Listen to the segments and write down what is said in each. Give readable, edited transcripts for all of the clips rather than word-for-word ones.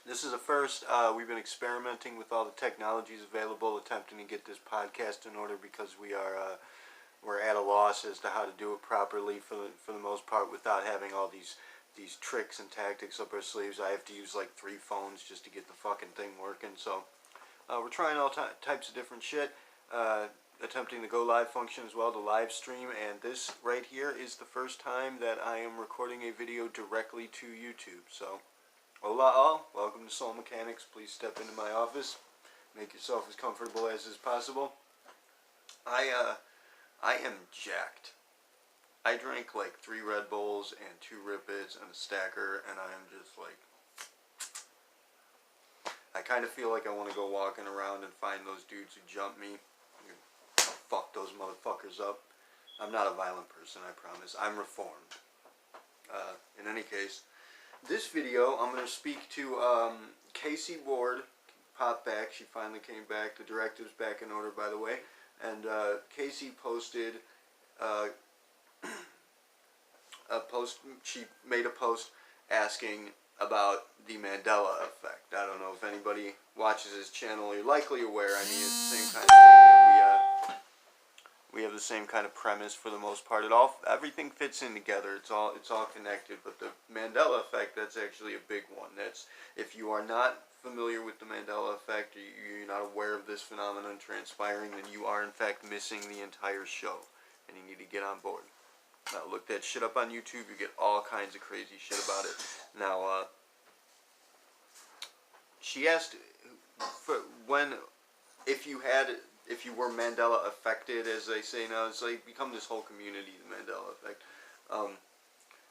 This is a first. We've been experimenting with all the technologies available, attempting to get this podcast in order because we're at a loss as to how to do it properly for the most part without having all these tricks and tactics up our sleeves. I have to use like 3 phones just to get the fucking thing working. So we're trying all types of different shit. Attempting the go live function as well, the live stream, and this right here is the first time that I am recording a video directly to YouTube. So, hola all, welcome to Soul Mechanics. Please step into my office, make yourself as comfortable as is possible. I am jacked. I drank like 3 Red Bulls and 2 Ripids and a Stacker, and I am just like, I kind of feel like I want to go walking around and find those dudes who jumped me. Fuck those motherfuckers up. I'm not a violent person, I promise. I'm reformed. In any case, this video, I'm going to speak to Casey Ward. Popped back. She finally came back. The directive's back in order, by the way. And Casey posted a post. She made a post asking about the Mandela effect. I don't know if anybody watches his channel. You're likely aware. I mean, it's the same kind of thing that we have the same kind of premise for the most part. Everything fits in together. It's all connected. But the Mandela effect, that's actually a big one. That's, if you are not familiar with the Mandela effect, or you're not aware of this phenomenon transpiring, then you are in fact missing the entire show, and you need to get on board. Now, look that shit up on YouTube. You get all kinds of crazy shit about it. Now, she asked if you were Mandela affected, as they say now. It's like become this whole community, the Mandela effect.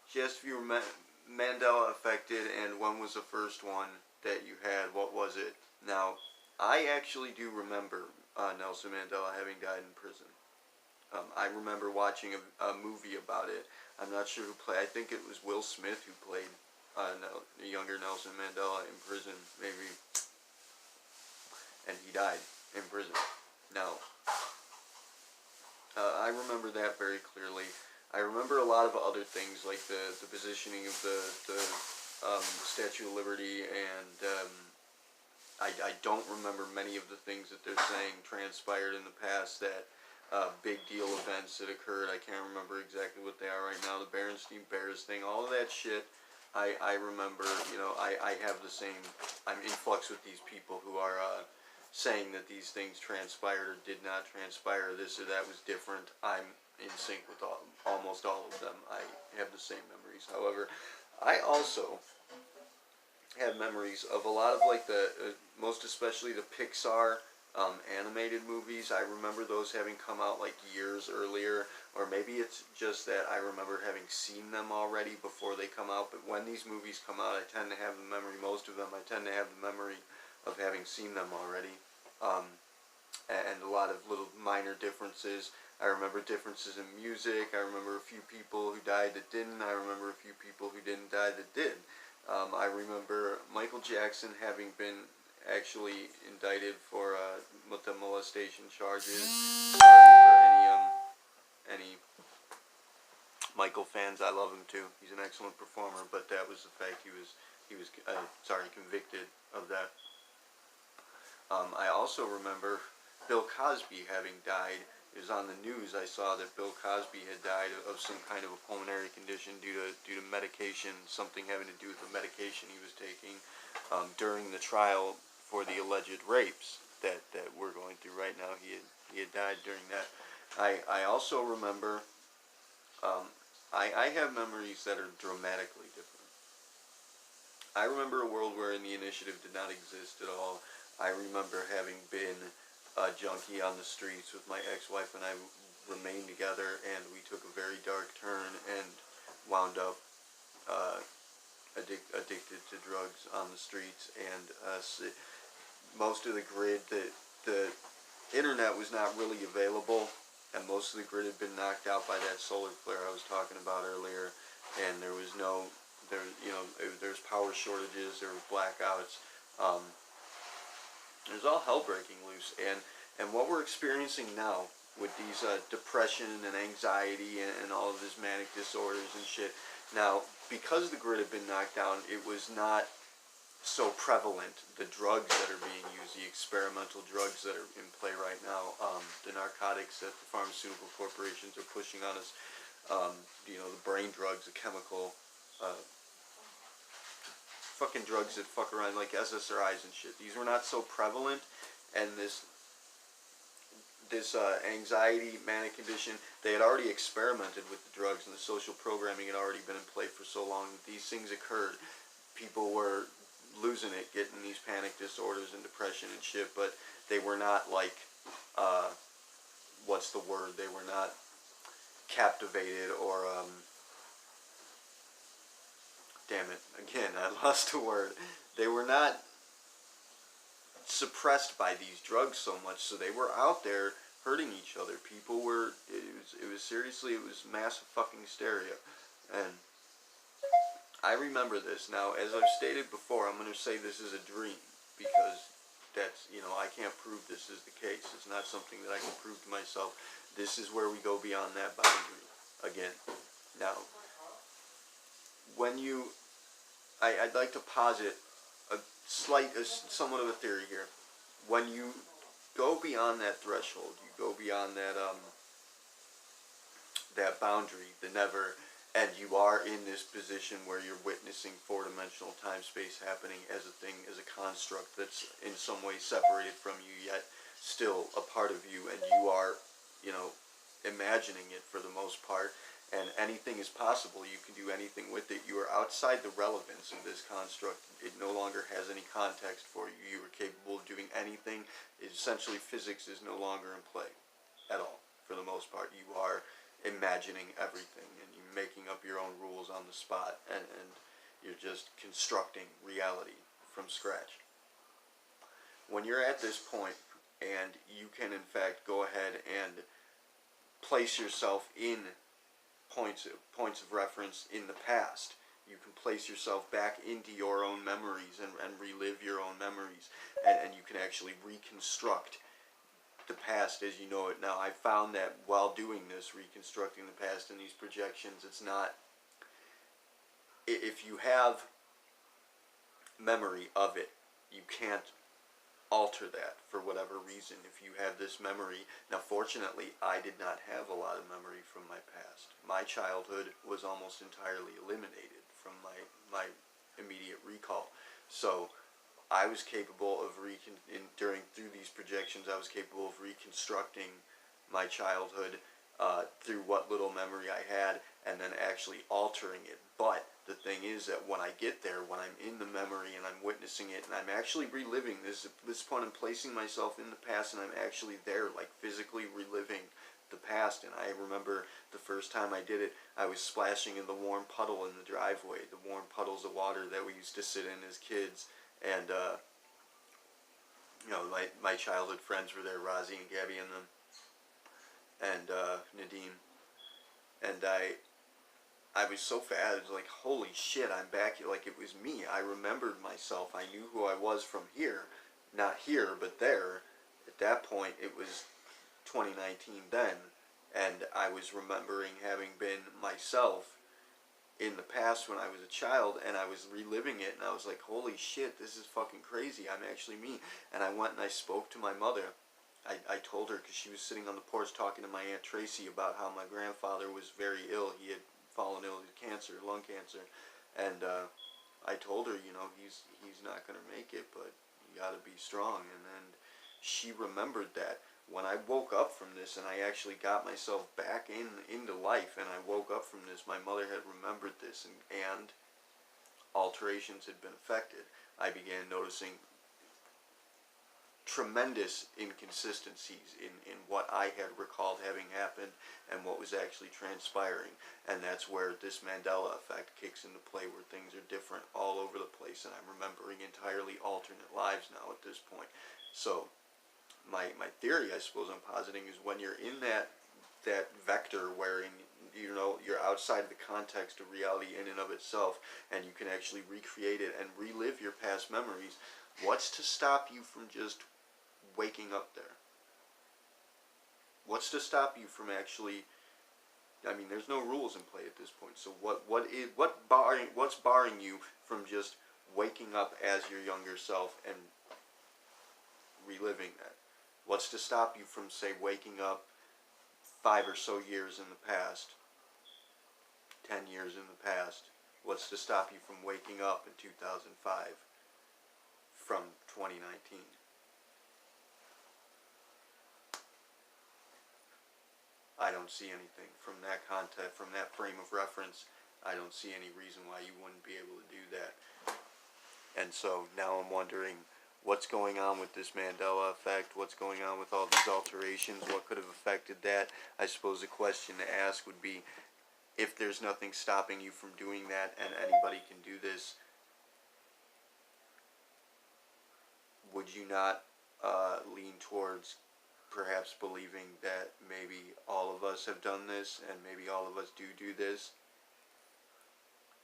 She asked if you were Mandela affected, and when was the first one that you had? What was it? Now, I actually do remember Nelson Mandela having died in prison. I remember watching a movie about it. I'm not sure who played. I think it was Will Smith who played the younger Nelson Mandela in prison, maybe. And he died in prison. Now, I remember that very clearly. I remember a lot of other things, like the positioning of the Statue of Liberty, and I don't remember many of the things that they're saying transpired in the past, that big deal events that occurred. I can't remember exactly what they are right now. The Berenstein Bears thing, all of that shit, I remember. You know, I have the same, I'm in flux with these people who are saying that these things transpired or did not transpire, this or that was different. I'm in sync with almost all of them. I have the same memories. However, I also have memories of a lot of like the, most especially the Pixar animated movies. I remember those having come out like years earlier, or maybe it's just that I remember having seen them already before they come out. But when these movies come out, I tend to have the memory, most of them, I tend to have the memory of having seen them already. And a lot of little minor differences. I remember differences in music. I remember a few people who died that didn't. I remember a few people who didn't die that did. I remember Michael Jackson having been actually indicted for molestation charges. Sorry for any Michael fans. I love him too. He's an excellent performer, but that was the fact. He was convicted of that. I also remember Bill Cosby having died. It was on the news. I saw that Bill Cosby had died of some kind of a pulmonary condition due to medication, something having to do with the medication he was taking during the trial for the alleged rapes that we're going through right now. He had died during that. I also remember, I have memories that are dramatically different. I remember a world where the initiative did not exist at all. I remember having been a junkie on the streets with my ex-wife, and I remained together, and we took a very dark turn and wound up addicted to drugs on the streets. And most of the grid, the internet was not really available, and most of the grid had been knocked out by that solar flare I was talking about earlier, and there was there's power shortages, there were blackouts. There's all hell breaking loose, and what we're experiencing now with these depression and anxiety and all of this manic disorders and shit. Now, because the grid had been knocked down, it was not so prevalent. The drugs that are being used, the experimental drugs that are in play right now, the narcotics that the pharmaceutical corporations are pushing on us, you know, the brain drugs, the chemical, fucking drugs that fuck around like SSRIs and shit. These were not so prevalent, and this anxiety, manic condition, they had already experimented with the drugs, and the social programming had already been in play for so long that these things occurred. People were losing it, getting these panic disorders and depression and shit, but they were not like, what's the word? They were not captivated or, damn it, again, I lost the word. They were not suppressed by these drugs so much, so they were out there hurting each other. People were, it was seriously, it was massive fucking hysteria. And I remember this. Now, as I've stated before, I'm going to say this is a dream, because that's, you know, I can't prove this is the case. It's not something that I can prove to myself. This is where we go beyond that boundary again. Now, when you, I'd like to posit somewhat of a theory here. When you go beyond that threshold, you go beyond that that boundary, the never, and you are in this position where you're witnessing four-dimensional time-space happening as a thing, as a construct that's in some way separated from you, yet still a part of you, and you are, you know, imagining it for the most part, and anything is possible. You can do anything with it. You are outside the relevance of this construct. It no longer has any context for you. You are capable of doing anything. Essentially, physics is no longer in play at all, for the most part. You are imagining everything, and you're making up your own rules on the spot, and you're just constructing reality from scratch. When you're at this point, and you can in fact go ahead and place yourself in points of reference in the past. You can place yourself back into your own memories and relive your own memories, and you can actually reconstruct the past as you know it now. I found that while doing this, reconstructing the past in these projections, it's not, if you have memory of it, you can't alter that for whatever reason. If you have this memory, now fortunately I did not have a lot of memory from my past. My childhood was almost entirely eliminated from my immediate recall. So I was capable of through these projections, I was capable of reconstructing my childhood through what little memory I had, and then actually altering it. But the thing is that when I get there, when I'm in the memory and I'm witnessing it, and I'm actually reliving this point, I'm placing myself in the past, and I'm actually there, like physically reliving the past. And I remember the first time I did it, I was splashing in the warm puddle in the driveway, the warm puddles of water that we used to sit in as kids. And you know, my childhood friends were there, Rozzy and Gabby and them, and Nadim. And I was so fat, it was like, holy shit, I'm back here, like it was me. I remembered myself. I knew who I was from here. Not here, but there. At that point, it was 2019 then, and I was remembering having been myself in the past when I was a child, and I was reliving it, and I was like, holy shit, this is fucking crazy. I'm actually me. And I went and I spoke to my mother. I told her, because she was sitting on the porch talking to my Aunt Tracy about how my grandfather was very ill. He had fallen ill with cancer, lung cancer, and I told her, you know, he's not going to make it, but you got to be strong. And then she remembered that. When I woke up from this, and I actually got myself back into life, and I woke up from this, my mother had remembered this, and alterations had been affected. I began noticing tremendous inconsistencies in what I had recalled having happened and what was actually transpiring. And that's where this Mandela effect kicks into play, where things are different all over the place, and I'm remembering entirely alternate lives now at this point. So my theory, I suppose I'm positing, is when you're in that vector wherein, you know, you're outside the context of reality in and of itself, and you can actually recreate it and relive your past memories, what's to stop you from just waking up there? What's to stop you from actually, I mean, there's no rules in play at this point, so what's barring you from just waking up as your younger self and reliving that? What's to stop you from, say, waking up 5 or so years in the past, 10 years in the past? What's to stop you from waking up in 2005 from 2019? I don't see anything from that context, from that frame of reference. I don't see any reason why you wouldn't be able to do that. And so now I'm wondering what's going on with this Mandela effect, what's going on with all these alterations, what could have affected that. I suppose the question to ask would be, if there's nothing stopping you from doing that and anybody can do this, would you not lean towards perhaps believing that maybe all of us have done this and maybe all of us do this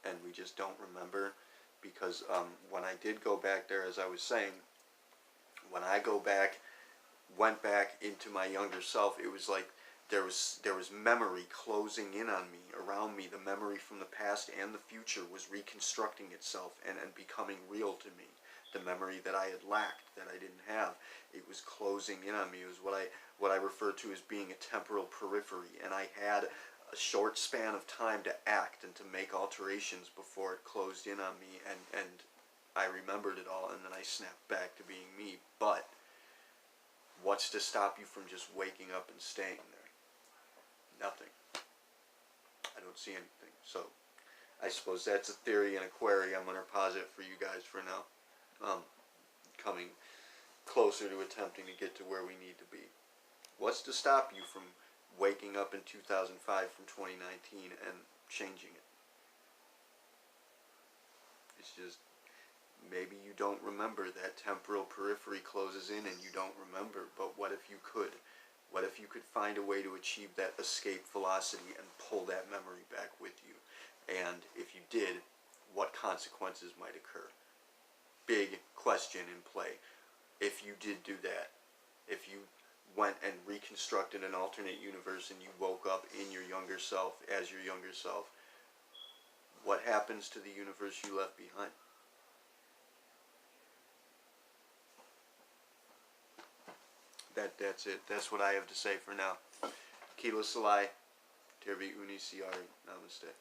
and we just don't remember? Because when I did go back there, as I was saying, when I went back into my younger self, it was like there was memory closing in on me, around me. The memory from the past and the future was reconstructing itself and becoming real to me. The memory that I had lacked, that I didn't have, it was closing in on me. It was what I refer to as being a temporal periphery, and I had a short span of time to act and to make alterations before it closed in on me, and I remembered it all, and then I snapped back to being me. But what's to stop you from just waking up and staying there? Nothing. I don't see anything. So I suppose that's a theory and a query I'm going to posit for you guys for now. Coming closer to attempting to get to where we need to be. What's to stop you from waking up in 2005 from 2019 and changing it? It's just, maybe you don't remember. That temporal periphery closes in and you don't remember. But what if you could? What if you could find a way to achieve that escape velocity and pull that memory back with you? And if you did, what consequences might occur? Big question in play. If you did do that, if you went and reconstructed an alternate universe and you woke up in your younger self, as your younger self, what happens to the universe you left behind? That's it. That's what I have to say for now. Keelah, Taerve, siari. Namaste.